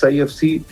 IFC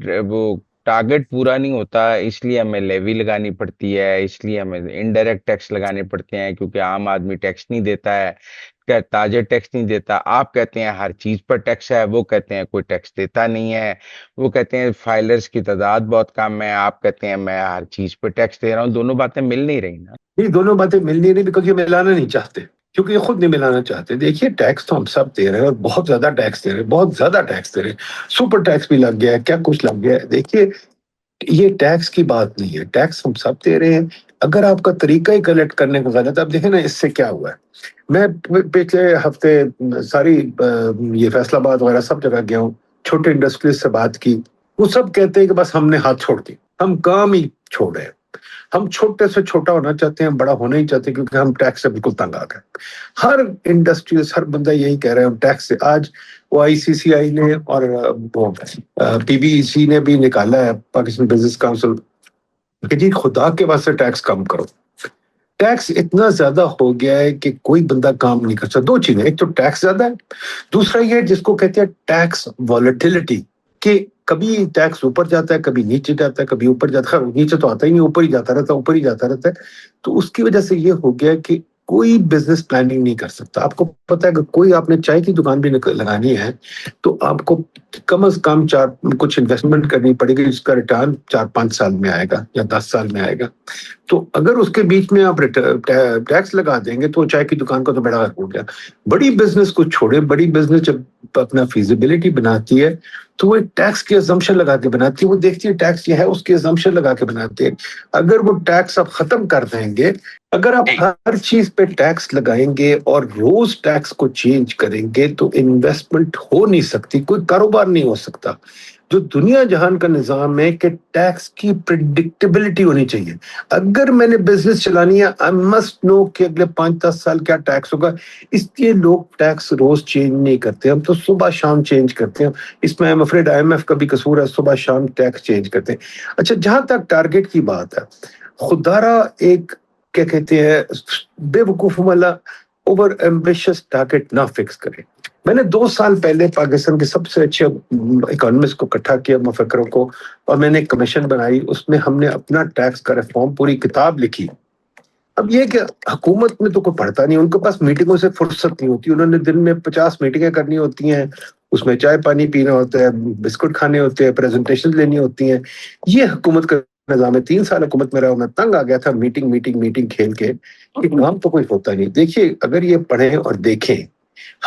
وہ target پورا نہیں ہوتا، اس لیے ہمیں لیوی لگانی پڑتی ہے، اس لیے ہمیں انڈائریکٹ ٹیکس لگانے پڑتے ہیں، کیونکہ عام آدمی ٹیکس نہیں دیتا ہے، تاجر ٹیکس نہیں دیتا۔ آپ کہتے ہیں ہر چیز پر ٹیکس ہے، وہ کہتے ہیں کوئی ٹیکس دیتا نہیں ہے، وہ کہتے ہیں فائلرز کی تعداد بہت کم ہے، آپ کہتے ہیں میں ہر چیز پہ ٹیکس دے رہا ہوں۔ دونوں باتیں مل نہیں رہی نا۔ یہ دونوں باتیں مل نہیں رہی بیکاز یہ ملانا نہیں چاہتے، کیونکہ یہ خود نہیں ملانا چاہتے۔ دیکھیے ٹیکس تو ہم سب دے رہے ہیں اور بہت زیادہ ٹیکس دے رہے ہیں، بہت زیادہ ٹیکس دے رہے ہیں، سپر ٹیکس بھی لگ گیا ہے، کیا کچھ لگ گیا ہے۔ دیکھیے یہ ٹیکس کی بات نہیں ہے، ٹیکس ہم سب دے رہے ہیں۔ اگر آپ کا طریقہ ہی کلیکٹ کرنے کا غلط ہے، اب دیکھیں نا اس سے کیا ہوا ہے۔ میں پچھلے ہفتے ساری یہ فیصل آباد وغیرہ سب جگہ گیا ہوں، چھوٹے انڈسٹریز سے بات کی، وہ سب کہتے ہیں کہ بس ہم نے ہاتھ چھوڑ دی، ہم کام ہی چھوڑ رہے ہیں، ہم چھوٹے سے چھوٹا ہونا چاہتے ہیں، بڑا ہونا ہی چاہتے ہیں، کیونکہ ہم ٹیکس سے بالکل تنگ آ گئے۔ ہر انڈسٹری ہر بندہ یہی کہہ رہا ہے ہم ٹیکس سے۔ آج وہ آئی سی سی آئی نے اور پی بی سی نے بھی نکالا ہے، پاکستان بزنس کاؤنسل، کہ جی خدا کے واسطے ٹیکس کم کرو۔ ٹیکس اتنا زیادہ ہو گیا ہے کہ کوئی بندہ کام نہیں کر سکتا۔ دو چیزیں، ایک تو ٹیکس زیادہ ہے، دوسرا یہ جس کو کہتے ہیں ٹیکس والیٹیلٹی، کہ کبھی ٹیکس اوپر جاتا ہے، کبھی نیچے جاتا ہے، کبھی اوپر جاتا ہے، نیچے تو آتا ہی نہیں، اوپر ہی جاتا رہتا ہے، اوپر ہی جاتا رہتا ہے۔ تو اس کی وجہ سے یہ ہو گیا کہ کوئی بزنس پلاننگ نہیں کر سکتا۔ آپ کو پتا ہے کہ کوئی آپ نے چائے کی دکان بھی لگانی ہے تو آپ کو کم از کم کچھ انویسٹمنٹ کرنی پڑے گی، جس کا ریٹرن 4-5 سال میں آئے گا یا 10 سال میں آئے گا۔ تو اگر اس کے بیچ میں آپ ٹیکس لگا دیں گے تو چائے کی دکان کا تو بیڑا غرق ہو گیا۔ بڑی بزنس کو چھوڑے، بڑی بزنس جب اپنا فیزیبلٹی بناتی ہے تو وہ ایک ٹیکس کی ازمپشن لگا کے بناتی ہے، وہ دیکھتی ہے ٹیکس یہ ہے، اس کی ازمپشن لگا کے بناتے ہیں۔ اگر وہ ٹیکس آپ ختم کر دیں گے، اگر آپ ہر چیز پہ ٹیکس لگائیں گے اور روز ٹیکس کو چینج کریں گے تو انویسٹمنٹ ہو نہیں سکتی، کوئی کاروبار نہیں ہو سکتا۔ جو دنیا جہان کا نظام ہے کہ ٹیکس کی پریڈکٹیبلٹی ہونی چاہیے۔ اگر میں نے بزنس چلانی ہے، I must know کہ اگلے 5-10 سال کیا ٹیکس ہوگا۔ اس لیے لوگ ٹیکس روز چینج نہیں کرتے، ہم تو صبح شام چینج کرتے ہیں۔ اس میں IMF کا بھی قصور ہے، صبح شام ٹیکس چینج کرتے ہیں۔ اچھا، جہاں تک ٹارگیٹ کی بات ہے، خدارا ایک کیا کہتے ہیں بے وقوف والا اوور ایمبیشس ٹارگیٹ نہ فکس کرے۔ میں نے 2 سال پہلے پاکستان کے سب سے اچھے اکانومسٹ کو اکٹھا کیا، مفکروں کو، اور میں نے ایک کمیشن بنائی، اس میں ہم نے اپنا ٹیکس کا ریفارم پوری کتاب لکھی۔ اب یہ کہ حکومت میں تو کوئی پڑھتا نہیں، ان کے پاس میٹنگوں سے فرصت نہیں ہوتی، انہوں نے دن میں 50 میٹنگیں کرنی ہوتی ہیں، اس میں چائے پانی پینا ہوتا ہے، بسکٹ کھانے ہوتے ہیں، پریزنٹیشن لینی ہوتی ہیں۔ یہ حکومت کا نظام ہے۔ 3 سال حکومت میں رہا، میں تنگ آ گیا تھا میٹنگ میٹنگ میٹنگ کھیل کے، کہ کام تو کوئی ہوتا نہیں۔ دیکھیے اگر یہ پڑھیں اور دیکھیں،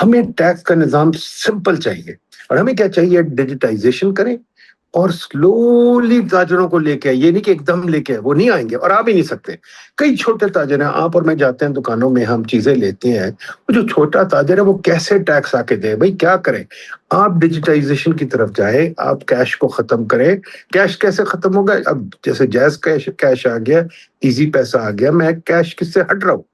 ہمیں ٹیکس کا نظام سمپل چاہیے، اور ہمیں کیا چاہیے، ڈیجیٹائزیشن کریں اور سلولی تاجروں کو لے کے آئے۔ یہ نہیں کہ ایک دم لے کے آئے، وہ نہیں آئیں گے اور آ بھی نہیں سکتے۔ کئی چھوٹے تاجر ہیں، آپ اور میں جاتے ہیں دکانوں میں، ہم چیزیں لیتے ہیں، وہ جو چھوٹا تاجر ہے وہ کیسے ٹیکس آ کے دے؟ بھائی کیا کریں؟ آپ ڈیجیٹائزیشن کی طرف جائیں، آپ کیش کو ختم کریں۔ کیش کیسے ختم ہوگا؟ اب جیسے جائز کیش آ گیا، ایزی پیسہ آ گیا، میں کیش کس سے ہٹ رہا ہوں؟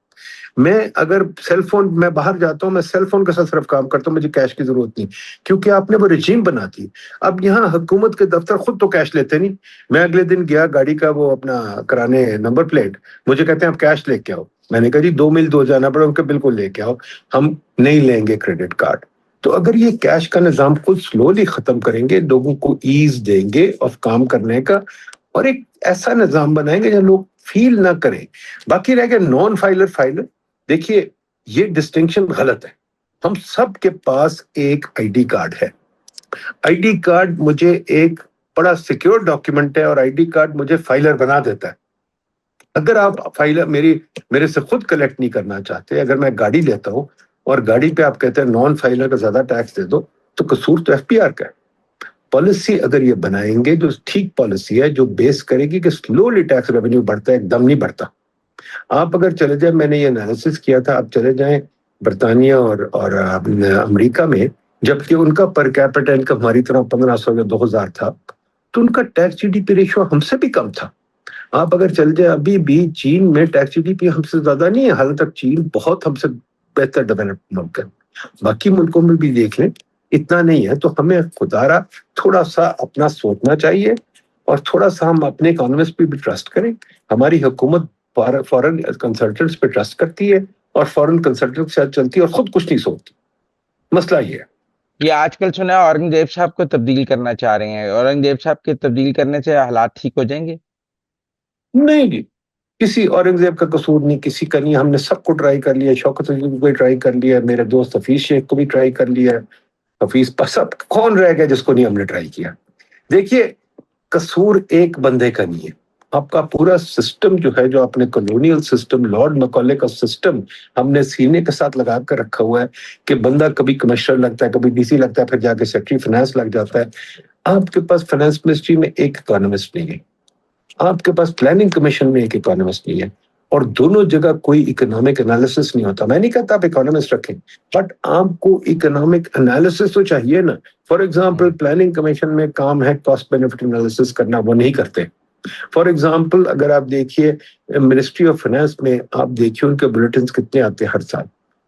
میں اگر سیل فون، میں باہر جاتا ہوں، میں سیل فون کے ساتھ صرف کام کرتا ہوں، مجھے کیش کی ضرورت نہیں، کیونکہ آپ نے وہ رجیم بنا دی۔ اب یہاں حکومت کے دفتر خود تو کیش لیتے نہیں۔ میں اگلے دن گیا گاڑی کا وہ اپنا کرانے نمبر پلیٹ، مجھے کہتے ہیں آپ کیش لے کے آؤ۔ میں نے کہا جی 2 میل دور جانا پڑا، ان کے بالکل لے کے آؤ، ہم نہیں لیں گے کریڈٹ کارڈ۔ تو اگر یہ کیش کا نظام خود سلولی ختم کریں گے، لوگوں کو ایز دیں گے آف کام کرنے کا، اور ایک ایسا نظام بنائیں گے جہاں لوگ فیل نہ کریں۔ باقی رہ گیا نان فائلر فائلر، دیکھیے یہ ڈسٹنکشن غلط ہے۔ ہم سب کے پاس ایک آئی ڈی کارڈ ہے۔ آئی ڈی کارڈ مجھے ایک بڑا سیکیور ڈاکیومنٹ ہے، اور آئی ڈی کارڈ مجھے فائلر بنا دیتا ہے۔ اگر آپ فائلر میرے سے خود کلیکٹ نہیں کرنا چاہتے، اگر میں گاڑی لیتا ہوں اور گاڑی پہ آپ کہتے ہیں نان فائلر کا زیادہ ٹیکس دے دو، تو قصور تو ایف پی آر کا ہے۔ پالیسی اگر یہ بنائیں گے جو ٹھیک پالیسی ہے، جو بیس کرے گی کہ سلولی ٹیکس ریونیو بڑھتا ہے، ایک دم نہیں بڑھتا۔ آپ اگر چلے جائیں، میں نے یہ انالیسس کیا تھا، آپ چلے جائیں برطانیہ اور امریکہ میں، جبکہ ان کا پر کیپٹا انکم ہماری طرح 1500 یا 2000 تھا، تو ان کا tax G D P ratio ہم سے بھی کم تھا۔ آپ اگر چل جائیں، ابھی بھی چین میں ٹیکس جی ڈی پی ہم سے زیادہ نہیں ہے، حال تک چین بہت ہم سے بہتر ڈیولپ ملک ہے۔ باقی ملکوں میں بھی دیکھ لیں، اتنا نہیں ہے۔ تو ہمیں خدارا تھوڑا سا اپنا سوچنا چاہیے، اور تھوڑا سا ہم اپنے اکانومسٹ پہ بھی ٹرسٹ کریں۔ ہماری حکومت فورن کنسلٹنٹس پہ ٹرسٹ کرتی ہے، اور فورن کنسلٹنٹ سے چلتی ہے، اور خود کچھ نہیں سوچتی۔ مسئلہ یہ ہے۔ یہ آج کل سنا ہے اورنگزیب صاحب کو تبدیل کرنا چاہ رہے ہیں، اورنگزیب صاحب کے تبدیل کرنے سے حالات ٹھیک ہو جائیں گے؟ نہیں جی، کسی اورنگزیب کا قصور نہیں، کسی کا نہیں، ہم نے سب کو ٹرائی کر لیا، شوکت عزیز کو بھی ٹرائی کر لیا، میرے دوست حفیظ شیخ کو بھی ٹرائی کر لیا، حفیظ پس اب کون رہ گیا جس کو نہیں ہم نے ٹرائی کیا؟ دیکھیے، قصور ایک بندے کا نہیں ہے، آپ کا پورا سسٹم جو ہے، جو اپنے کالونیل سسٹم، لارڈ مکالے کا سسٹم ہم نے سینے کے ساتھ لگا کر رکھا ہوا ہے کہ بندہ کبھی کمشنر لگتا ہے، کبھی ڈی سی لگتا ہے، پھر جا کے سیکٹری فائنانس لگ جاتا ہے۔ آپ کے پاس فائنانس منسٹری میں ایک اکانومسٹ نہیں ہے، آپ کے پاس پلاننگ کمیشن میں ایک اکانومسٹ نہیں ہے، اور دونوں جگہ کوئی اکنامک انالیسس نہیں ہوتا۔ میں نہیں کہتا آپ اکانومسٹ رکھیں، بٹ آپ کو اکنامک انالیسس تو چاہیے نا۔ فار ایگزامپل پلاننگ کمیشن میں کام ہے کاسٹ بینیفٹ انالیسس کرنا، وہ نہیں کرتے۔ فار ایگزامپل اگر آپ دیکھیے منسٹری آف فائنانس میں، آپ دیکھیے ان کے بلیٹنز کتنے آتے ہیں ہر سال،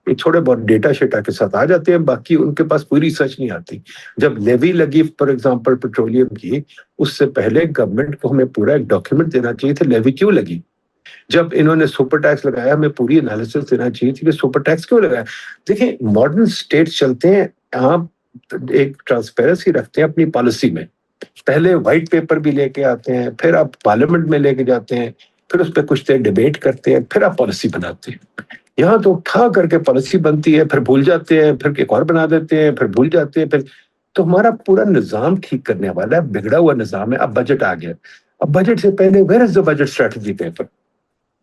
یہ تھوڑے بہت ڈیٹا شیٹا کے ساتھ آ جاتے ہیں، باقی ان کے پاس کوئی ریسرچ نہیں آتی۔ جب لیوی لگی فار ایگزامپل پیٹرولیم کی، اس سے پہلے گورنمنٹ کو ہمیں پورا ایک ڈاکیومنٹ دینا چاہیے تھا لیوی کیوں لگی۔ جب انہوں نے سپر ٹیکس لگایا، ہمیں پوری انالیسس دینا چاہیے تھی کہ سپر ٹیکس کیوں لگایا۔ دیکھیں، ماڈرن اسٹیٹس چلتے ہیں، آپ ایک ٹرانسپیرنسی رکھتے ہیں اپنی پالیسی میں، پہلے وائٹ پیپر بھی لے کے آتے ہیں، پھر آپ پارلیمنٹ میں لے کے جاتے ہیں، پھر اس پہ کچھ دیر ڈیبیٹ کرتے ہیں، پھر آپ پالیسی بناتے ہیں۔ یہاں تو اٹھا کر کے پالیسی بنتی ہے، پھر بھول جاتے ہیں، پھر ایک اور بنا دیتے ہیں، پھر بھول جاتے ہیں، پھر تو ہمارا پورا نظام ٹھیک کرنے والا ہے، بگڑا ہوا نظام ہے۔ اب بجٹ آ گیا، اب بجٹ سے پہلے where is the budget strategy paper?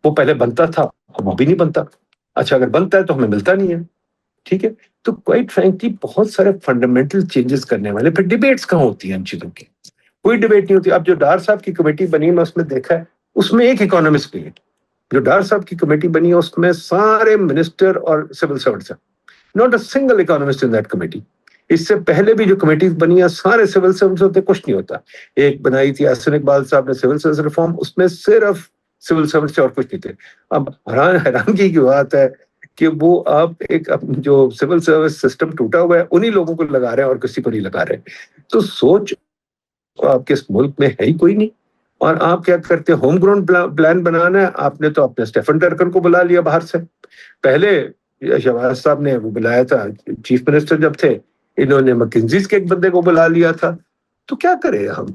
وہ پہلے بنتا تھا، اب وہ بھی نہیں بنتا۔ اچھا، اگر بنتا ہے تو ہمیں ملتا نہیں ہے، ٹھیک ہے۔ تو کوائٹ فرینکلی بہت سارے فنڈامنٹل چینجز کرنے والے، پھر ڈیبیٹس کہاں ہوتی ہیں ان چیزوں کی؟ کوئی ڈیبیٹ نہیں ہوتی۔ اب جو ڈار صاحب کی کمیٹی بنی، میں اس میں دیکھا ہے، اس میں ایک اکانومسٹ بھی ہے۔ جو ڈار صاحب کی کمیٹی بنی ہے اس میں سارے منسٹر اور سول سرونٹس ہیں، not a single economist in that committee. اس سے پہلے بھی جو کمیٹیز بنی ہیں سارے سول سرونٹس ہوتے، کچھ نہیں ہوتا۔ ایک بنائی تھی احسن اقبال صاحب نے سول سروس ریفارم، اس میں صرف سول سرونٹس سے اور کچھ نہیں تھے۔ اب حیرانگی کی بات ہے کہ وہ آپ ایک جو سول سروس سسٹم ٹوٹا ہوا ہے انہی لوگوں کو لگا رہے ہیں اور کسی کو نہیں لگا رہے۔ تو سوچ آپ کے اس ملک میں ہے ہی کوئی نہیں، اور آپ کیا کرتے ہیں؟ ہوم گراؤنڈ پلان بنانا ہے۔ آپ نے تو اپنے اسٹیفن ٹرکن کو بلا لیا باہر سے، پہلے شہباز صاحب نے وہ بلایا تھا چیف منسٹر جب تھے، انہوں نے مکنزیز کے ایک بندے کو بلا لیا تھا۔ تو کیا کریں ہم؟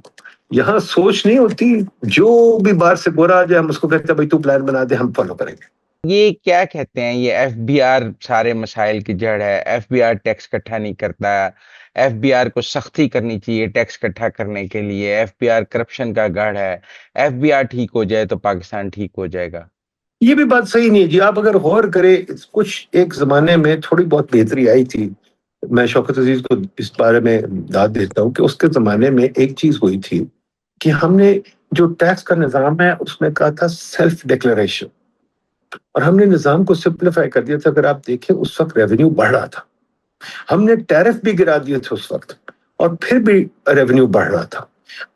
یہاں سوچ نہیں ہوتی، جو بھی باہر سے گورا آ جائے ہم اس کو کہتے ہیں بھائی تو پلان بنا دے، ہم فالو کریں گے۔ یہ کیا کہتے ہیں، یہ ایف بی آر سارے مسائل کی جڑ ہے؟ ایف بی آر ٹیکس اکٹھا نہیں کرتا، ایف بی آر کو سختی کرنی چاہیے ٹیکس اکٹھا کرنے کے لیے، ایف بی آر کرپشن کا گڑھ ہے، ایف بی آر ٹھیک ہو جائے تو پاکستان ٹھیک ہو جائے گا۔ یہ بھی بات صحیح نہیں ہے جی۔ آپ اگر غور کریں، کچھ ایک زمانے میں تھوڑی بہت بہتری آئی تھی، میں شوکت عزیز کو اس بارے میں داد دیتا ہوں کہ اس کے زمانے میں ایک چیز ہوئی تھی کہ ہم نے جو ٹیکس کا نظام ہے اس میں کہا تھا سیلف ڈکلیریشن، اور ہم نے نظام کو سمپلیفائی کر دیا تھا۔ اگر آپ دیکھیں اس وقت ریونیو بڑھ رہا تھا، ہم نے ٹیرف بھی گرا دیے تھے اس وقت، اور پھر بھی ریونیو بڑھ رہا تھا۔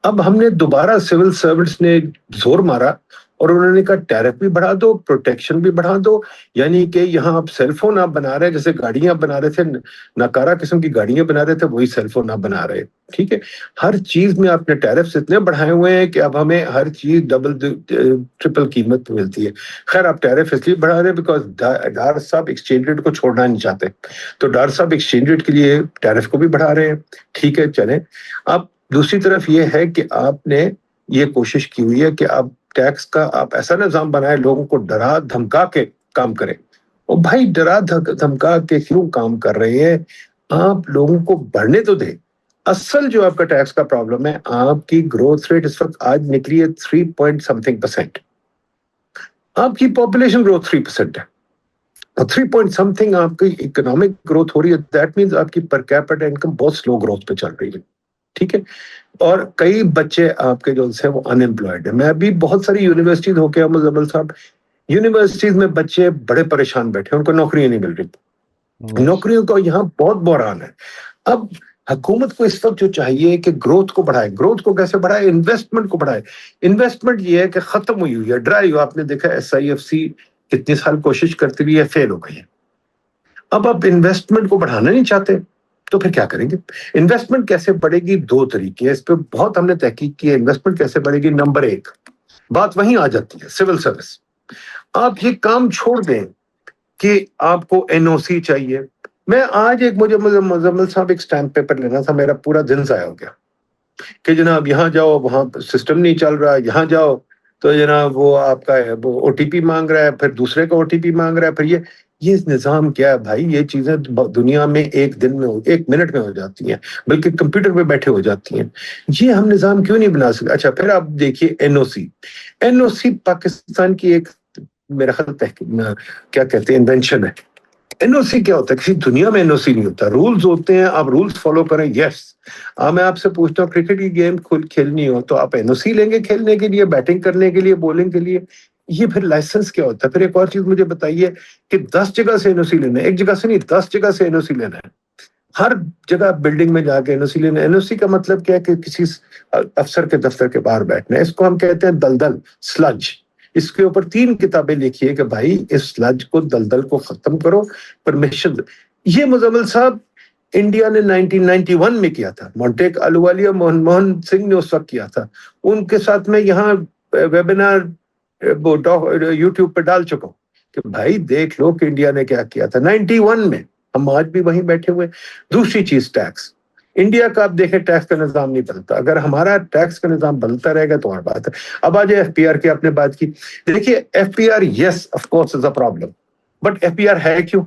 اب ہم نے دوبارہ سول سرونٹس نے زور مارا اور انہوں نے کہا ٹیرف بھی بڑھا دو، پروٹیکشن بھی بڑھا دو، یعنی کہ یہاں آپ سیل فون آپ بنا رہے ہیں، جیسے گاڑیاں بنا رہے تھے، ناکارہ قسم کی گاڑیاں بنا رہے تھے، وہی سیل فون آپ بنا رہے، ٹھیک ہے۔ ہر چیز میں آپ نے ٹیرفز اتنے بڑھائے ہوئے ہیں کہ اب ہمیں ہر چیز ڈبل ٹرپل قیمت ملتی ہے۔ خیر، آپ ٹیرف اس لیے بڑھا رہے ہیں بیکاز ڈار صاحب ایکسچینج ریٹ کو چھوڑنا نہیں چاہتے، تو ڈار صاحب ایکسچینج ریٹ کے لیے ٹیرف کو بھی بڑھا رہے ہیں، ٹھیک ہے، چلیں۔ اب دوسری طرف یہ ہے کہ آپ نے یہ کوشش کی ہوئی ہے کہ آپ ٹیکس کا آپ ایسا نظام بنائے، لوگوں کو ڈرا دھمکا کے کام کریں۔ اور بھائی ڈرا دھمکا کے کیوں کام کر رہے ہیں؟ آپ لوگوں کو بڑھنے تو دیں۔ اصل جو آپ کا ٹیکس کا پرابلم ہے، آپ کی گروتھ ریٹ اس وقت آج نکلی ہے 3 پوائنٹ سمتھنگ %۔ آپ کی پاپولیشن گروتھ 3% ہے، اور 3 پوائنٹ سمتھنگ آپ کی اکنامک گروتھ ہو رہی ہے، دیٹ مینز آپ کی پر کیپٹا انکم بہت سلو گروتھ پہ چل رہی ہے، ٹھیک ہے۔ اور کئی بچے آپ کے جو ہیں وہ ان ایمپلائڈ ہیں۔ میں ابھی بہت ساری یونیورسٹیز ہو کے مزمل صاحب، یونیورسٹیز میں بچے بڑے پریشان بیٹھے ہیں، ان کو نوکریاں نہیں مل رہی، نوکریوں کا یہاں بہت بحران ہے۔ اب حکومت کو اس وقت جو چاہیے کہ گروتھ کو بڑھائے۔ گروتھ کو کیسے بڑھائے؟ انویسٹمنٹ کو بڑھائے۔ انویسٹمنٹ یہ ہے کہ ختم ہوئی ہے ڈرائی، آپ نے دیکھا SIFC کتنے سال کوشش کرتی رہی ہے، فیل ہو گئی ہے۔ اب آپ انویسٹمنٹ کو بڑھانا نہیں چاہتے تو پھر کیا کریں گے؟ انویسٹمنٹ کیسے بڑھے گی؟ 2 طریقے ہیں، اس پہ بہت ہم نے تحقیق کی ہے۔ انویسٹمنٹ کیسے بڑھے گی؟ نمبر 1 بات وہیں آ جاتی ہے، سول سروس۔ آپ یہ کام چھوڑ دیں کہ آپ کو NOC چاہیے، میں آج ایک مجھے مزمل صاحب ایک اسٹیمپ پیپر لینا تھا, میرا پورا دن ضائع ہو گیا کہ جناب یہاں جاؤ وہاں سسٹم نہیں چل رہا, یہاں جاؤ تو جناب وہ آپ کا وہ او ٹی پی مانگ رہا ہے, پھر دوسرے کا او ٹی پی مانگ رہا ہے, پھر یہ نظام کیا ہے بھائی؟ یہ چیزیں دنیا میں ایک دن میں 1 منٹ میں ہو جاتی ہیں, بلکہ کمپیوٹر پہ بیٹھے ہو جاتی ہیں. یہ ہم نظام کیوں نہیں بنا سکتے؟ اچھا پھر آپ دیکھیے این او سی پاکستان کی ایک میرا خیال کیا کہتے ہیں انوینشن ہے. این او سی کیا ہوتا ہے؟ کسی دنیا میں این او سی نہیں ہوتا, رولز ہوتے ہیں, آپ رولز فالو کریں. یس, میں آپ سے پوچھتا ہوں کرکٹ کی گیم کھیلنی ہو تو آپ این او سی لیں گے کھیلنے کے لیے, بیٹنگ کرنے کے لیے, بولنگ کے لیے. یہ پھر لائسنس کیا ہوتا ہے؟ پھر ایک اور چیز مجھے بتائیے کہ 10 جگہ سے این او سی لینا ہے, ایک جگہ سے نہیں 10 جگہ سے این او سی لینا ہے, ہر جگہ بلڈنگ میں جا کے این او سی لینا ہے. این او سی کا مطلب کیا ہے کہ کسی افسر کے دفتر کے باہر بیٹھنا ہے. اس کو ہم کہتے ہیں دلدل, سلج. اس کے اوپر 3 کتابیں لکھی ہے کہ بھائی اس سلج کو, دلدل کو ختم کرو, پرمیشن. یہ مزمل صاحب انڈیا نے 1991 میں کیا تھا, مونٹیک الووالیہ منموہن سنگھ نے اس وقت کیا تھا. ان کے ساتھ میں یہاں ویبینار یوٹیوب پہ ڈال چکا ہوں کہ بھائی دیکھ لو کہ انڈیا نے کیا کیا تھا 91 میں. ہم آج بھی وہیں بیٹھے ہوئے. دوسری چیز ٹیکس, انڈیا کا آپ دیکھیں ٹیکس کا نظام نہیں بدلتا. اگر ہمارا ٹیکس کا نظام بدلتا رہے گا تو اور بات ہے. اب آج ایف پی آر کی آپ نے بات کی, دیکھیے F P R yes of course is a problem, but F P R ہے کیوں؟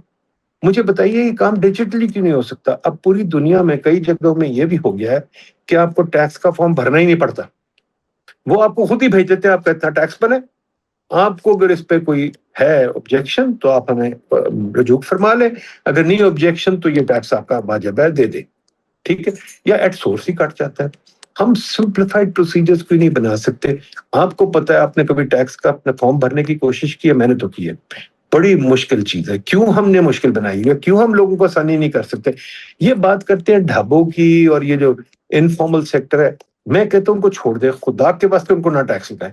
مجھے بتائیے یہ کام ڈیجیٹلی کیوں نہیں ہو سکتا؟ اب پوری دنیا میں کئی جگہوں میں یہ بھی ہو گیا ہے کہ آپ کو ٹیکس کا فارم بھرنا ہی نہیں پڑتا, وہ آپ کو خود ہی بھیج دیتے ہیں, آپ کا اتنا ٹیکس بنے. آپ کو اگر اس پہ کوئی ہے آبجیکشن تو آپ ہمیں رجوع فرما لیں, اگر نہیں آبجیکشن تو یہ ٹیکس آپ کا واجب ہے دے دیں, ٹھیک ہے, یا ایٹ سورس ہی کٹ جاتا ہے. ہم سمپلیفائڈ پروسیجرز کیوں نہیں بنا سکتے؟ آپ کو پتا ہے آپ نے کبھی ٹیکس کا اپنا فارم بھرنے کی کوشش کی ہے؟ میں نے تو کی ہے. بڑی مشکل چیز ہے. کیوں ہم نے مشکل بنائی ہے؟ کیوں ہم لوگوں کو آسانی نہیں کر سکتے؟ یہ بات کرتے ہیں ڈھابوں کی اور یہ جو انفارمل سیکٹر ہے, میں کہتا ہوں ان کو چھوڑ دے, خدا کے واسطے ان کو نہ ٹیکس لگائے,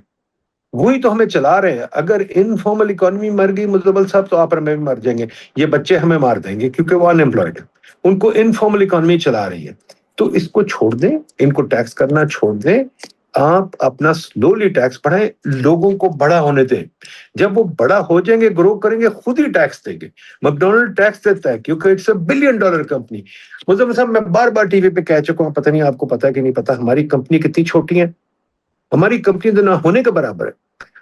وہی تو ہمیں چلا رہے ہیں. اگر انفارمل اکانومی مر گئی مزمل صاحب تو آپ اور میں بھی مر جائیں گے, یہ بچے ہمیں مار دیں گے کیونکہ وہ ان ایمپلائڈ ہیں. ان کو انفارمل اکانومی چلا رہی ہے, تو اس کو چھوڑ دیں, ان کو ٹیکس کرنا چھوڑ دیں. آپ اپنا سلولی ٹیکس بڑھائیں, لوگوں کو بڑا ہونے دیں. جب وہ بڑا ہو جائیں گے, گرو کریں گے, خود ہی ٹیکس دیں گے. میکڈونلڈ ٹیکس دیتا ہے کیونکہ it's a $1 billion company. Muzammil صاحب میں بار بار ٹی وی پہ کہہ چکا ہوں, پتہ نہیں آپ کو پتا ہے کہ نہیں پتا, ہماری کمپنی کتنی چھوٹی ہے. ہماری کمپنی تو نہ ہونے کے برابر ہے.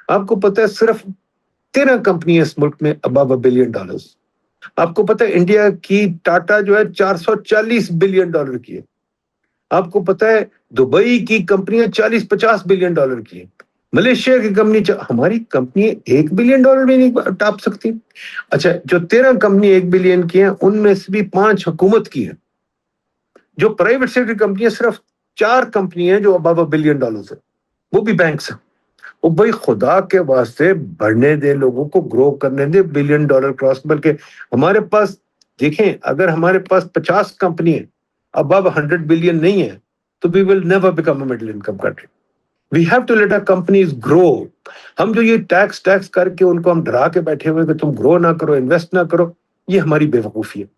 آپ کو پتا ہے صرف 13 کمپنی اس ملک میں ابو $1 بلین. آپ کو پتا ہے انڈیا کی ٹاٹا جو ہے $440 بلین کی ہے. آپ کو پتا ہے دبئی کی کمپنیاں 40-50 بلین ڈالر کی ہیں. ملیشیا کی کمپنی, ہماری کمپنی $1 بلین بھی نہیں ٹاپ سکتی. اچھا جو 13 کمپنی 1 بلین کی ہیں ان میں سے بھی 5 حکومت کی ہیں. جو پرائیویٹ سیکٹر کمپنیاں صرف 4 کمپنی ہیں جو ابو $1 بلین ہے, وہ بھی بینکس ہیں. وہ بھائی خدا کے واسطے بڑھنے دے, لوگوں کو گرو کرنے دے, $1 بلین کراس. بلکہ ہمارے پاس دیکھیں اگر ہمارے پاس 50 کمپنی ہیں ابو 100 بلین نہیں ہے تو we will never become a middle income country. We have to let our companies grow. ہم جو یہ ٹیکس کر کے ان کو ہم ڈرا کے بیٹھے ہوئے کہ تم گرو نہ کرو, انویسٹ نہ کرو, یہ ہماری بے وقوفی ہے.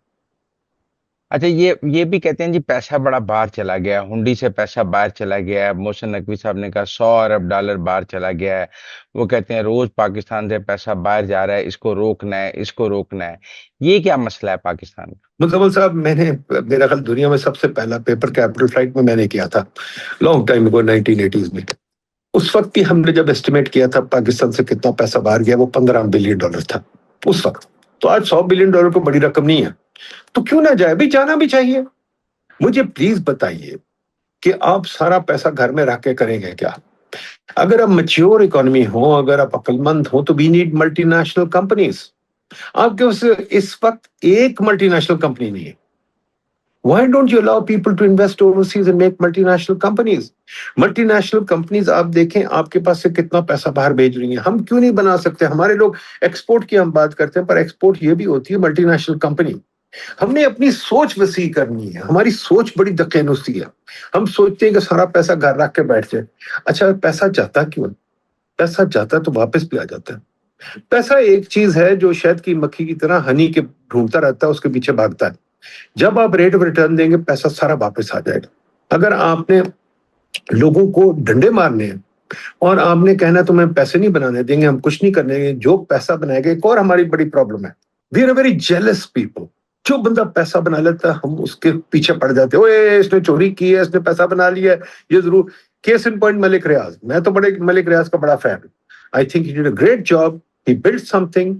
اچھا یہ بھی کہتے ہیں جی پیسہ بڑا باہر چلا گیا, ہنڈی سے پیسہ باہر چلا گیا ہے. محسن نقوی صاحب نے کہا $100 ارب باہر چلا گیا ہے. وہ کہتے ہیں روز پاکستان سے پیسہ باہر جا رہا ہے, اس کو روکنا ہے, اس کو روکنا ہے. یہ کیا مسئلہ ہے پاکستان کا؟ مزمل صاحب میں نے میرا خیال دنیا میں سب سے پہلا پیپر کیپٹل فلائٹ میں نے کیا تھا لانگ ٹائم اگو 1980s میں. اس وقت بھی ہم نے جب ایسٹیمیٹ کیا تھا پاکستان سے کتنا پیسہ باہر گیا, وہ $15 بلین تھا اس وقت. تو آج $100 بلین کو بڑی رقم نہیں ہے, تو کیوں نہ جائے بھی, جانا بھی چاہیے. مجھے پلیز بتائیے کہ آپ سارا پیسہ گھر میں رکھ کے کریں گے کیا؟ اگر آپ میچور اکانومی ہو, اگر آپ عقل مند ہو, تو we need multinational companies. آپ کے اس وقت ایک ملٹی نیشنل کمپنی نہیں ہے. Why don't you allow people to invest overseas and make multinational companies? Multinational companies آپ دیکھیں آپ کے پاس سے کتنا پیسہ باہر بھیج رہی ہیں. ہم کیوں نہیں بنا سکتے؟ ہمارے لوگ ایکسپورٹ کی ہم بات کرتے ہیں, پر ایکسپورٹ یہ بھی ہوتی ہے ملٹی نیشنل کمپنی. ہم نے اپنی سوچ وسیع کرنی ہے. ہماری سوچ بڑی دقیانوسی ہے. ہم سوچتے ہیں کہ سارا پیسہ گھر رکھ کے بیٹھ جائے. اچھا پیسہ جاتا کیوں؟ پیسہ جاتا تو واپس بھی آ جاتا ہے. پیسہ ایک چیز ہے جو شہد کی مکھی کی طرح ہنی کے ڈھونڈتا رہتا ہے, اس کے پیچھے بھاگتا ہے. جب آپ ریٹ آف ریٹرن دیں گے پیسہ سارا واپس آ جائے گا. اگر آپ نے لوگوں کو ڈنڈے مارنے ہیں اور آپ نے کہنا تمہیں پیسے نہیں بنانے دیں گے, ہم کچھ نہیں کرنے دیں گے, جو پیسہ بنائے گا. ایک اور ہماری بڑی پرابلم ہے, we are very jealous people. جو بندہ پیسہ بنا لیتا ہے ہم اس کے پیچھے پڑ جاتے ہیں، اوے اس نے چوری کی ہے، اس نے پیسہ بنا لیا ہے، یہ ضرور. کیس ان پوائنٹ ملک ریاض، میں تو بڑے ملک ریاض کا بڑا فین ہوں. I think he did a great job, he build something.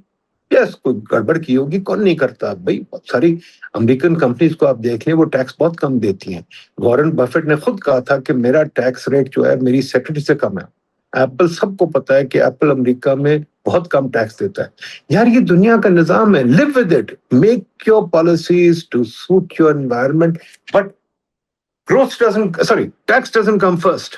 Yes کوئی گڑبڑ کی ہوگی، کون نہیں کرتا بھائی. بہت ساری امریکن کمپنیز کو آپ دیکھ لیں وہ ٹیکس بہت کم دیتی ہیں. وارن بفیٹ نے خود کہا تھا کہ میرا ٹیکس ریٹ جو ہے میری سیکرٹری سے کم ہے. ایپل سب کو پتا ہے کہ ایپل امریکہ میں بہت کم ٹیکس دیتا ہے. یار یہ دنیا کا نظام ہے، live with it, make your policies to suit your environment, but tax doesn't come first.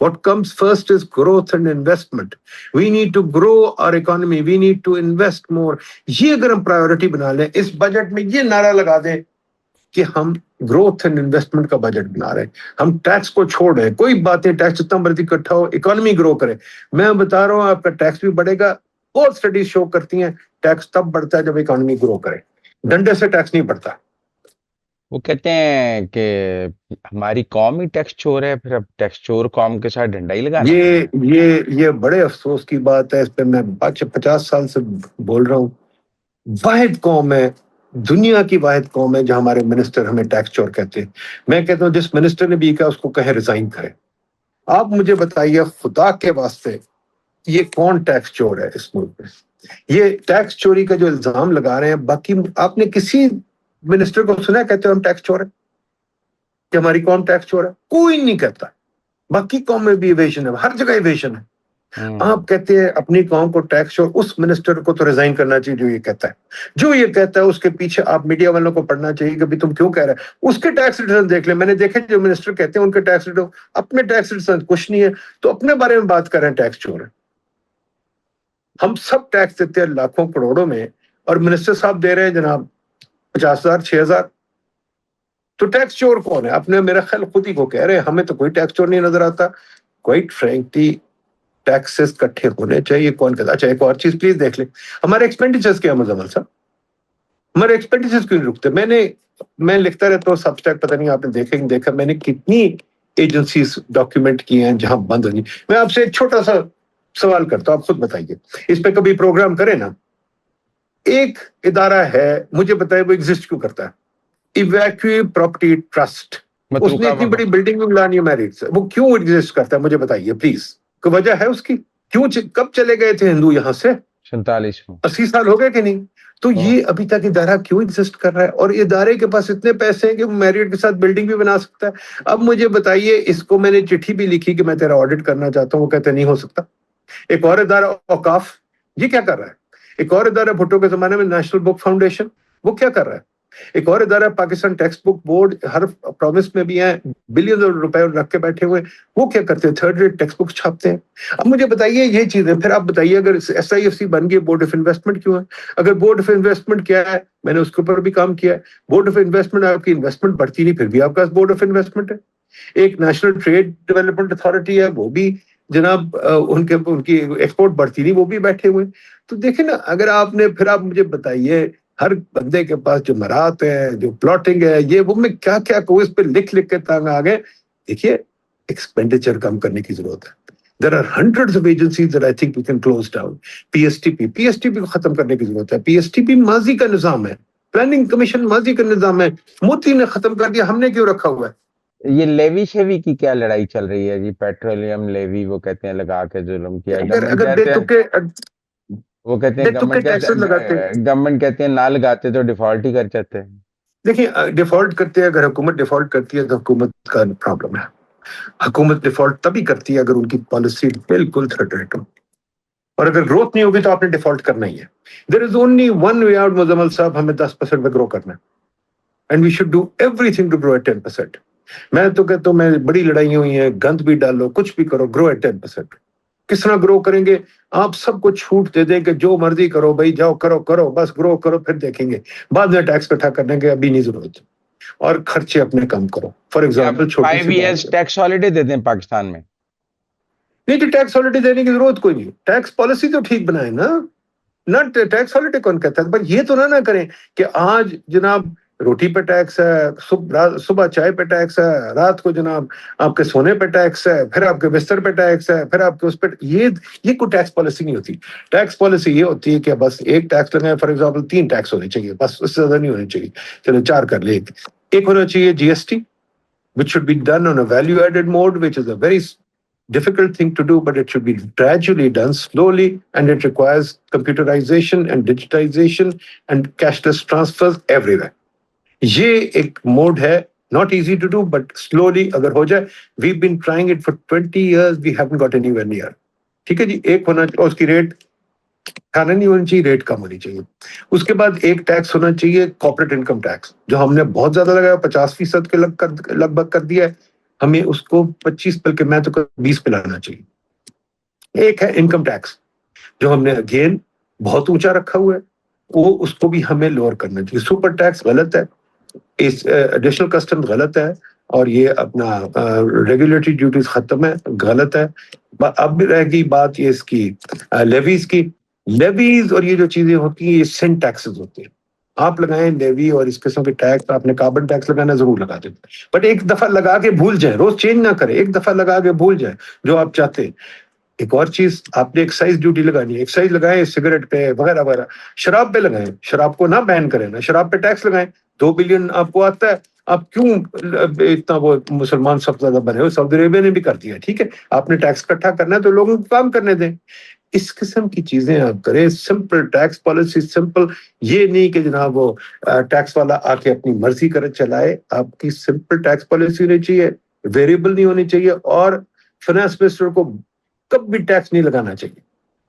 What comes first is growth and investment. We need to grow our economy, we need to invest more. یہ اگر ہم priority بنا لیں، اس budget میں یہ نعرہ لگا دیں کہ ہم گروتھ اینڈ انویسٹمنٹ کا بجٹ بنا رہے ہیں، ہم ٹیکس کو چھوڑ رہے ہیں، کوئی بات نہیں ٹیکس جتنا مرضی اکٹھا ہو، اکانومی گرو کرے. میں بتا رہا ہوں آپ کا ٹیکس بھی بڑھے گا. بہت اسٹڈیز شو کرتی ہیں ٹیکس تب بڑھتا ہے جب اکانومی گرو کرے، ڈنڈے سے ٹیکس نہیں بڑھتا. وہ کہتے ہیں کہ ہماری قوم ہی ٹیکس چور ہے، پھر اب ٹیکس چور قوم کے ساتھ ڈنڈا ہی لگانا. یہ بڑے افسوس کی بات ہے. اس پہ میں 50 سال سے بول رہا ہوں. واحد قوم ہے، دنیا کی واحد قوم ہے جہاں ہمارے منسٹر ہمیں ٹیکس چور کہتے ہیں. میں کہتا ہوں جس منسٹر نے بھی کہا اس کو کہے ریزائن کرے. آپ مجھے بتائیے خدا کے واسطے یہ کون ٹیکس چور ہے اس ملک میں؟ یہ ٹیکس چوری کا جو الزام لگا رہے ہیں، باقی آپ نے کسی منسٹر کو سنا کہتے ہیں ہم ٹیکس چور ہیں کہ ہماری قوم ٹیکس چور ہے؟ کوئی نہیں کہتا. باقی قوم میں بھی ایویشن ہے، ہر جگہ ایویشن ہے. آپ کہتے ہیں اپنی قوم کو ٹیکس چور، اس منسٹر کو تو ریزائن کرنا چاہیے جو یہ کہتا ہے. جو یہ کہتا ہے اس کے پیچھے آپ میڈیا والوں کو پڑھنا چاہیے کہ تم کیوں کہہ رہے ہیں. اس کے ٹیکس ریٹرن دیکھ لیں. میں نے دیکھے جو منسٹر کہتے ہیں ان کے ٹیکس ریٹرن، اپنے ٹیکس ریٹرن کچھ نہیں ہے تو اپنے بارے میں بات کر رہے ہیں ٹیکس چور ہے. ہم سب ٹیکس دیتے ہیں لاکھوں کروڑوں میں، اور منسٹر صاحب دے رہے ہیں جناب 50,000 6,000. تو ٹیکس چور کون ہے؟ اپنے میرا خیال خود ہی کو کہہ رہے ہیں. ہمیں تو کوئی ٹیکس چور نہیں نظر آتا. کوئٹ فرینکلی ٹیکسز کٹھے ہونے چاہیے. کون کہتا؟ اچھا ایک اور چیز پلیز دیکھ لیں، ہمارے ایکسپینڈیچرز کیا مزمل صاحب، ہمارے ایکسپینڈیچرز کیوں نہیں رکتے؟ میں لکھتا رہتا ہوں سبسٹیک، پتہ نہیں آپ نے دیکھا میں نے کتنی ایجنسیز ڈاکیومنٹ کی ہیں جہاں بند ہو گئی. میں آپ سے ایک چھوٹا سا سوال کرتا ہوں، آپ خود بتائیے. اس پہ کبھی پروگرام کریں نا. ایک ادارہ ہے، مجھے بتائے وہ ایگزسٹ کیوں کرتا ہے؟ Evacuee property trust. اس نے اتنی بڑی بلڈنگ بھی بلانی ہے میرٹ سے، وہ کیوں ایگزسٹ کرتا ہے؟ مجھے بتائیے پلیز. کوئی وجہ ہے اس کی؟ کیوں کب چلے گئے تھے ہندو یہاں سے؟ 47 80 سال ہو گئے کہ نہیں؟ تو یہ ابھی تک ادارہ کیوں ایگزسٹ کر رہا ہے؟ اور ادارے کے پاس اتنے پیسے ہیں کہ وہ میرٹ کے ساتھ بلڈنگ بھی بنا سکتا ہے. اب مجھے بتائیے، اس کو میں نے چٹھی بھی لکھی کہ میں تیرا آڈٹ کرنا چاہتا ہوں، وہ کہتے نہیں ہو سکتا. ایک اور ادارہ اوقاف، یہ کیا کر رہا ہے؟ ایک اور ادارہ بھٹو کے زمانے میں نیشنل بک فاؤنڈیشن، وہ کیا کر رہا ہے؟ ایک اور ادارہ پاکستان ٹیکسٹ بک بورڈ، ہر پرومس میں بھی ہیں، بلین روپے رکھ کے بیٹھے ہوئے، وہ کیا کرتے ہیں؟ تھرڈ ریٹ ٹیکسٹ بک چھاپتے ہیں. اب مجھے بتائیے یہ چیزیں. پھر آپ بتائیے اگر ایس آئی ایف سی بن گئی، بورڈ آف انویسٹمنٹ کیوں ہے؟ اگر بورڈ آف انویسٹمنٹ کیا ہے، میں نے اس کے اوپر بھی کام کیا ہے. بورڈ آف انویسٹمنٹ آپ کی انویسٹمنٹ بڑھتی نہیں، پھر بھی آپ کا بورڈ آف انویسٹمنٹ ہے. ایک نیشنل ٹریڈ ڈیولپمنٹ اتھارٹی ہے، وہ بھی جناب ان کی ایکسپورٹ بڑھتی نہیں، وہ بھی بیٹھے ہوئے. تو دیکھیں نا، اگر آپ نے، پھر آپ مجھے بتائیے ہر بندے کے پاس جو مرات ہے، جو پلاٹنگ ہے، یہ وہ، میں کیا کیا کو اس پہ لکھ کے تانگ آگے. دیکھیے ایکسپینڈیچر کم کرنے کی ضرورت ہے. There are hundreds of agencies that I think we can close down. PSTP کو ختم کرنے کی ضرورت ہے. PSTP ماضی کا نظام ہے، پلاننگ کمیشن ماضی کا نظام ہے، موتی نے ختم کر دیا، ہم نے کیوں رکھا ہوا ہے؟ یہ لیوی شیوی کی کیا لڑائی چل رہی ہے جی؟ پیٹرولیم لیوی وہ کہتے ہیں لگا کے ظلم کیا. اگر بے تکے وہ کہتے ہیں گورنمنٹ کہتے ہیں نہ لگاتے تو ڈیفالٹ ہی کر جاتے ہیں. دیکھیں ڈیفالٹ کرتے ہیں، اگر حکومت ڈیفالٹ کرتی ہے تو حکومت کا پرابلم ہے. حکومت ڈیفالٹ تبھی کرتی ہے اگر ان کی پالیسی بالکل تھرڈ ریٹ ہو، اور اگر گروتھ نہیں ہوگی تو آپ نے ڈیفالٹ کرنا ہی ہے. There is only one way out Muzammil صاحب، ہمیں 10% پہ گرو کرنا ہے. And we should do everything to grow at 10%. میں تو کہتا ہوں، میں بڑی لڑائیاں ہوئی ہیں، گند بھی ڈالو، کچھ بھی کرو، گرو ایٹ 10%. کس طرح گرو کریں گے؟ آپ سب کو چھوٹ دے دیں کہ جو مرضی کرو بھائی، جاؤ کرو بس گرو کرو، پھر دیکھیں گے بعد میں ٹیکس اکٹھا کرنے کے، ابھی نہیں ضرورت. اور خرچے اپنے کم کرو. For example 5 years tax holiday دیتے ہیں پاکستان میں. نہیں جی، ٹیکس ہالیڈے دینے کی ضرورت کوئی نہیں. ٹیکس پالیسی تو ٹھیک بنائے نا. نہ ٹیکس ہالیڈے کون کہتا ہے؟ پر یہ تو نہ کریں کہ آج جناب روٹی پہ ٹیکس ہے، صبح چائے پہ ٹیکس ہے، رات کو جناب آپ کے سونے پہ ٹیکس ہے، پھر آپ کے بستر پہ ٹیکس ہے، پھر آپ کے اس پہ یہ کوئی ٹیکس پالیسی نہیں ہوتی. ٹیکس پالیسی یہ ہوتی ہے کہ بس ایک ٹیکس لگائیں، فار ایگزامپل 3 ٹیکس ہونے چاہیے، بس اس سے زیادہ نہیں ہونے چاہیے. چلو 4 کر لیں. ایک ہونا چاہیے G S T which should be done on a value added mode, which is a very difficult thing to do, but it should be gradually done slowly, and it requires computerization and digitization and cashless transfers everywhere. یہ ایک mood ہے, not easy to do, but slowly اگر ہو جائے. We've been trying it for 20 years, we haven't got anywhere near. ٹھیک ہے جی. ایک ہونا چاہیے اس کی ریٹ کھانا نہیں ہونی چاہیے, ریٹ کم ہونی چاہیے. اس کے بعد ایک ٹیکس ہونا چاہیے کارپوریٹ انکم ٹیکس, جو ہم نے بہت زیادہ لگایا, 50% کے لگ بھگ کر دیا ہے. ہمیں اس کو 25 بلکہ میں تو 20 پہ لانا چاہیے. ایک ہے انکم ٹیکس جو ہم نے اگین بہت اونچا رکھا ہوا ہے, وہ اس کو بھی ہمیں لوور کرنا چاہیے. سپر ٹیکس غلط ہے, ایڈیشنل کسٹم غلط ہے, اور یہ اپنا ریگولیٹری ڈیوٹیز ختم ہے, غلط ہے. اب رہ گئی بات یہ اس کی لیویز کی. لیویز اور یہ جو چیزیں ہوتی ہیں یہ سینٹ ٹیکسز ہوتے ہیں. آپ لگائیں لیوی اور اس قسم کے ٹیکس, آپ نے کاربن ٹیکس لگانا ضرور لگا دیں, بٹ ایک دفعہ لگا کے بھول جائیں, روز چینج نہ کریں, ایک دفعہ لگا کے بھول جائیں جو آپ چاہتے ہیں. ایک اور چیز, آپ نے ایکسائز ڈیوٹی لگانی ہے, ایکسائز لگائیں سگریٹ پہ وغیرہ وغیرہ. شراب پہ لگائیں, شراب کو نہ بین کریں نا, شراب پہ ٹیکس لگائیں. 2 بلین آپ کو آتا ہے, آپ کیوں اتنا وہ مسلمان سب سے زیادہ بنے ہو؟ سعودی عربیہ نے بھی کر دیا, ٹھیک ہے. آپ نے ٹیکس اکٹھا کرنا ہے تو لوگوں کو کام کرنے دیں. اس قسم کی چیزیں آپ کریں, سمپل ٹیکس پالیسی, سمپل. یہ نہیں کہ جناب وہ ٹیکس والا آ کے اپنی مرضی کر چلائے. آپ کی سمپل ٹیکس پالیسی ہونی چاہیے, ویریبل نہیں ہونی چاہیے, اور فائنانس منسٹر کو کب بھی ٹیکس نہیں لگانا چاہیے,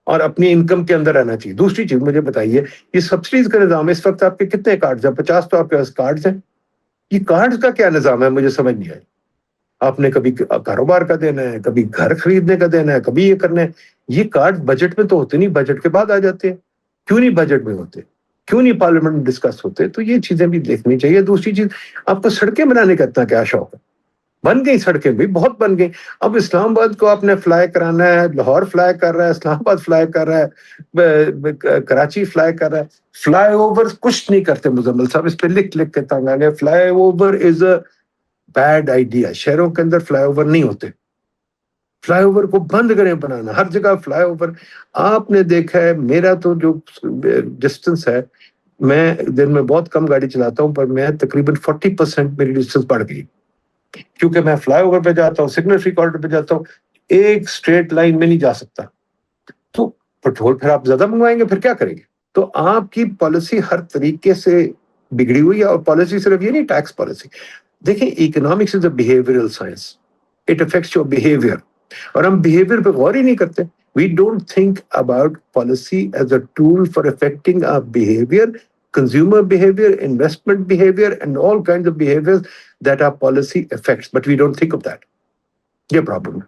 اور اپنی انکم کے اندر رہنا چاہیے. دوسری چیز مجھے بتائیے, یہ سبسڈیز کا نظام ہے, اس وقت آپ کے کتنے کارڈز ہیں؟ 50 تو آپ کے پاس کارڈز ہیں. یہ کارڈز کا کیا نظام ہے مجھے سمجھ نہیں آئی. آپ نے کبھی کاروبار کا دینا ہے, کبھی گھر خریدنے کا دینا ہے, کبھی یہ کرنا ہے. یہ کارڈ بجٹ میں تو ہوتے نہیں, بجٹ کے بعد آ جاتے ہیں. کیوں نہیں بجٹ میں ہوتے؟ کیوں نہیں پارلیمنٹ میں ڈسکس ہوتے؟ تو یہ چیزیں بھی دیکھنی چاہیے. دوسری چیز, آپ کو سڑکیں بنانے کا اتنا کیا شوق ہے؟ بن گئی سڑکیں بھی, بہت بن گئی. اب اسلام آباد کو آپ نے فلائی کرانا ہے, لاہور فلائی کر رہا ہے, اسلام آباد فلائی کر رہا ہے, کراچی فلائی کر رہا ہے. فلائی اوور کچھ نہیں کرتے مزمل صاحب, اس پہ لکھ لکھ کے تنگ آ گئے. Fly over is a bad idea. شہروں کے اندر فلائی اوور نہیں ہوتے. فلائی اوور کو بند کریں بنانا, ہر جگہ فلائی اوور. آپ نے دیکھا ہے, میرا تو جو ڈسٹنس ہے, میں دن میں بہت کم گاڑی چلاتا ہوں, پر میں تقریباً 40% میری ڈسٹنس بڑھ گئی, کیونکہ میں فلائی اوور پہ جاتا ہوں, سگنل فری کارڈر پہ جاتا ہوں. ایک اسٹریٹ لائن میں نہیں جا سکتا. تو پیٹرول پھر آپ زیادہ منگوائیں گے, پھر کیا کریں گے؟ تو آپ کی پالیسی ہر طریقے سے بگڑی ہوئی ہے. اور پالیسی صرف یہ نہیں, ٹیکس پالیسی دیکھیں, economics is a behavioural science, it affects your behaviour. اور ہم بیہیویئر پہ غور ہی نہیں کرتے. We don't think about policy as a tool for affecting our behaviour, consumer behavior, investment behavior, and all kinds of behaviors that our policy affects, but we don't think of that. یہ problem ہے.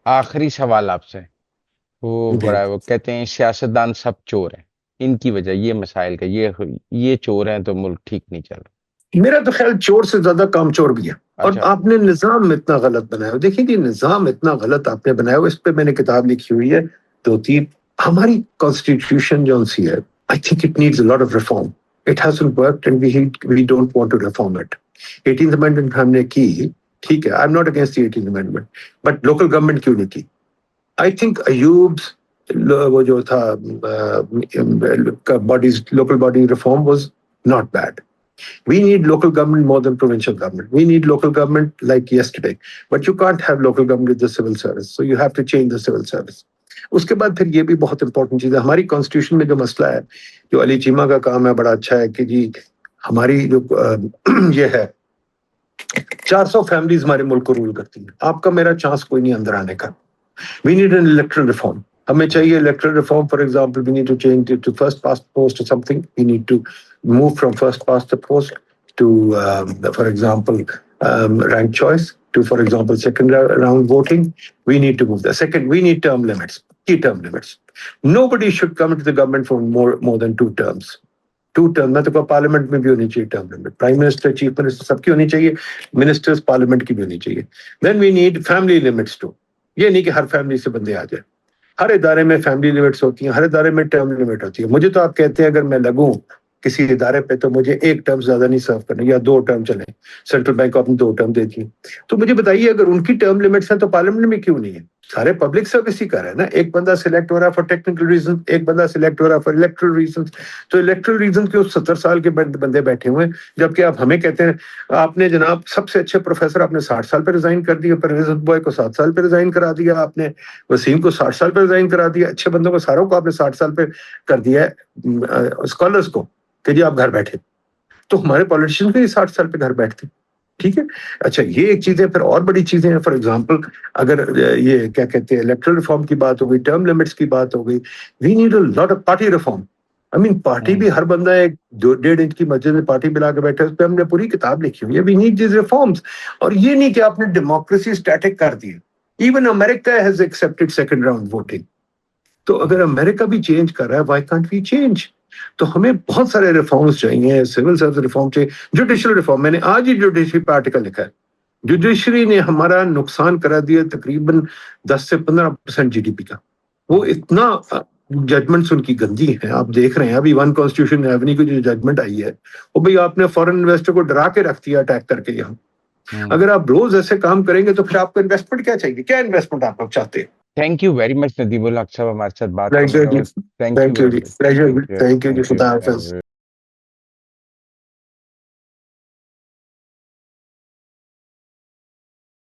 آخری سوال آپ سے, وہ جی, بڑا ہے, وہ کہتے ہیں سیاستدان سب چور ہیں, ان کی وجہ یہ مسائل کا, یہ چور ہیں تو ملک ٹھیک نہیں چل رہا. میرا تو خیال چور سے زیادہ کام چور بھی ہے. اور اچھا, آپ نے نظام اتنا غلط بنایا ہو. دیکھیں کہ نظام اتنا غلط آپ نے بنایا ہو, اس پہ میں نے کتاب لکھی ہوئی ہے 2-3. ہماری کانسٹیٹیوشن جو سی ہے, I think it needs a lot of reform. It hasn't worked and we don't want to reform it. 18th amendment ہم نے کی, ٹھیک ہے, I'm not against the 18th amendment, but local government کیوں نہیں کی؟ I think ایوب's وہ جو تھا local body reform was not bad. We need local government more than provincial government. We need local government like yesterday. But you can't have local government with the civil service. So you have to change the civil service. اس کے بعد پھر یہ بھی بہت important چیز ہے. ہماری constitution میں جو مسئلہ ہے, جو علی چیمہ کا کام ہے, بڑا اچھا ہے کہ جی ہماری جو یہ ہے 400 فیملیز ہمارے ملک کو رول کرتی ہیں. آپ کا میرا چانس کوئی نہیں اندر آنے کا. We need an electoral reform. ہمیں چاہیے electoral reform. For example, we need to change it to first past the post or something. We need to move from first past the post to, for example, ranked choice to, for example, second round voting. We need to move there. Second, we need term limits, key term limits. Nobody should come into the government for more than 2 terms. 2 terms. میں تو کہا parliament میں بھی ہونی چاہیے term limit. Prime minister, chief minister سب کی ہونی چاہیے, منسٹرز پارلیمنٹ کی بھی ہونی چاہیے. Then we need family limits too. یہ نہیں کہ ہر فیملی سے بندے آ جائیں. ہر ادارے میں فیملی لیمٹس ہوتی ہیں, ہر ادارے میں ٹرم لمٹ ہوتی ہے. مجھے تو آپ کہتے ہیں اگر میں لگوں کسی ادارے پہ تو مجھے 1 ٹرم زیادہ نہیں سرو کرنا یا 2 ٹرم چلیں. سینٹرل بینک آپ نے 2 ٹرم دیتی ہے. تو مجھے بتائیے اگر ان کی ٹرم لمٹس ہیں تو پارلیمنٹ میں کیوں نہیں ہے؟ سارے پبلک سروس ہی کر رہے ہیں نا. ایک بندہ سلیکٹ ہو رہا ہے فار ٹیکنیکل ریزن, ایک بندہ سلیکٹ ہو رہا ہے فار الیکٹرل ریزن. تو الیکٹرل ریزن کے 70 سال کے بندے بیٹھے ہوئے ہیں, جبکہ آپ ہمیں کہتے ہیں آپ نے جناب سب سے اچھے پروفیسر آپ نے 60 سال پہ ریزائن کر دیا, پرویز بوائے کو 7 سال پہ ریزائن کرا دیا آپ نے, وسیم کو 60 سال پہ ریزائن کرا دیا, اچھے بندوں کو ساروں کو آپ نے 60 سال پہ کر دیا ہے اسکالرس کو کہ جی آپ گھر بیٹھے. تو ہمارے پالیٹیشین بھی 60 سال پہ گھر بیٹھتے. ٹھیک ہے, اچھا یہ ایک چیز ہے. پھر اور بڑی چیزیں ہیں, فار ایگزامپل اگر یہ کیا کہتے ہیں الیکٹرل ریفارم کی بات ہو گئی, ٹرم لمٹس کی بات ہو گئی, we need a lot of party reform. I mean party بھی ہر بندہ ایک 1.5 انچ کی مسجد میں پارٹی ملا کے بیٹھے, اس پہ ہم نے پوری کتاب لکھی ہوئی ہے. We need these reforms. اور یہ نہیں کہ آپ نے ڈیموکریسی اسٹیٹک کر دی. Even America has accepted second round voting. تو اگر امریکہ بھی چینج کر رہا ہے, وائی کانٹ وی چینج؟ تو ہمیں بہت سارے ریفارمز چاہیے, سول سروس ریفارم چاہیے, جوڈیشل ریفارم. میں نے آج ہی جوڈیشری پہ آرٹیکل لکھا ہے. جوڈیشری نے ہمارا نقصان کرا دیا تقریباً 10 سے 15% جی ڈی پی کا. وہ اتنا ججمنٹس ان کی گندی ہیں, آپ دیکھ رہے ہیں ابھی ون کانسٹیٹیوشن ایونیو کی جو ججمنٹ آئی ہے, وہ بھئی آپ نے فورن انویسٹر کو ڈرا کے رکھ دیا اٹیک کر کے یہاں. اگر آپ روز ایسے کام کریں گے تو پھر آپ کو انویسٹمنٹ کیا چاہیے؟ کیا انویسٹمنٹ آپ لوگ چاہتے ہیں؟ Thank you very much Nadeem ul Haq صاحب ہمارے ساتھ بات تھینک کرنے یو کا. جی, thank you thank you very جی, much. Pleasure, thank you thank you جی, تھینک خدا یو. حافظ.